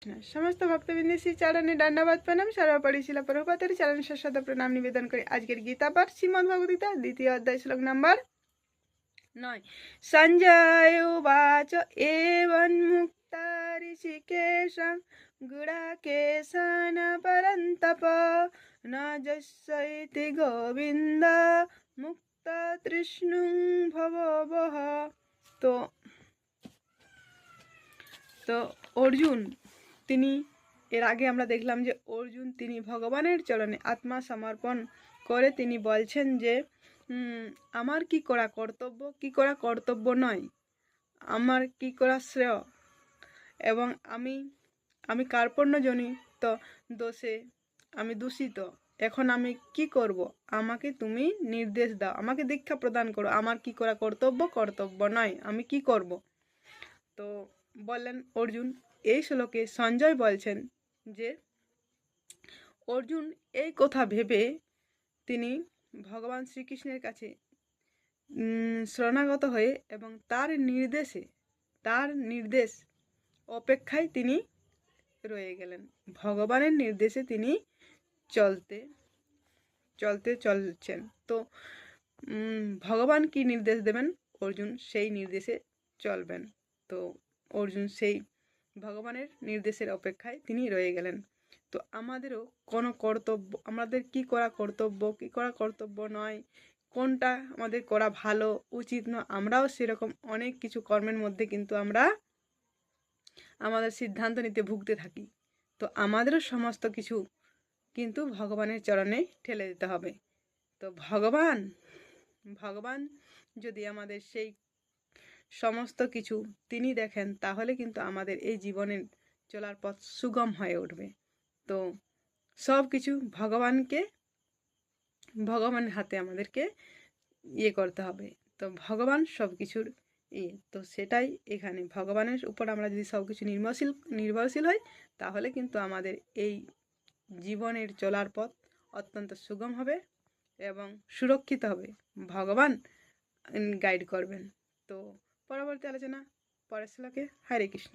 समस्त भक्तबिंद श्री चरणे दंडवत प्रणाम। सर्वपरि शिला प्रभुपादेर चरण सश्रद्धा प्रणाम निवेदन करी आजकेर गीता पाठ श्रीमद् भगवद्गीता द्वितीय अध्याय श्लोक नंबर 9। संजय उवाच एवं मुक्ता ऋषिकेशं गुडाकेशन परन्तप न जस्यैति गोविंद मुक्ता तृष्णुं भवभः। तो अर्जुन তিনি এর আগে আমরা দেখলাম যে অর্জুন তিনি ভগবানের চরণে আত্মা সমর্পণ করে তিনি বলছেন যে আমার কি করা কর্তব্য কি করা কর্তব্য নয়, আমার কি করা শ্রেয় এবং আমি কার্পণ্যজনিত দোষে আমি দূষিত, এখন আমি কি করব, আমাকে তুমি নির্দেশ দাও, আমাকে দীক্ষা প্রদান করো, আমার কি করা কর্তব্য কর্তব্য নয়, আমি কি করব। তো বললেন অর্জুন। এই শ্লোকে সঞ্জয় বলছেন যে অর্জুন এই কথা ভেবে তিনি ভগবান শ্রীকৃষ্ণের কাছে শরণাগত হয়ে এবং তার নির্দেশ অপেক্ষায় তিনি রয়ে গেলেন। ভগবানের নির্দেশে তিনি চলছেন। তো ভগবান কি নির্দেশ দেবেন অর্জুন সেই নির্দেশে চলবেন। তো অর্জুন সেই ভগবানের নির্দেশের অপেক্ষায় তিনি রয়ে গেলেন। তো আমাদেরও কোনো কর্তব্য, আমাদের কি করা কর্তব্য কি করা কর্তব্য নয়, কোনটা আমাদের করা ভালো উচিত নয়, আমরাও সেরকম অনেক কিছু কর্মের মধ্যে কিন্তু আমরা আমাদের সিদ্ধান্ত নিতে ভুগতে থাকি। তো আমাদেরও সমস্ত কিছু কিন্তু ভগবানের চরণে ঠেলে দিতে হবে। তো ভগবান যদি আমাদের সেই সমস্ত কিছু তিনি দেখেন তাহলে কিন্তু আমাদের এই জীবনের চলার পথ সুগম হয়ে উঠবে। তো সব কিছু ভগবানের হাতে আমাদেরকে করতে হবে। তো ভগবান সব কিছুর তো সেটাই এখানে ভগবানের উপর আমরা যদি সব কিছু নির্ভরশীল হই তাহলে কিন্তু আমাদের এই জীবনের চলার পথ অত্যন্ত সুগম হবে এবং সুরক্ষিত হবে, ভগবান গাইড করবেন। তো পরবর্তী আলোচনা পরের শ্লোকে। হরে কৃষ্ণ।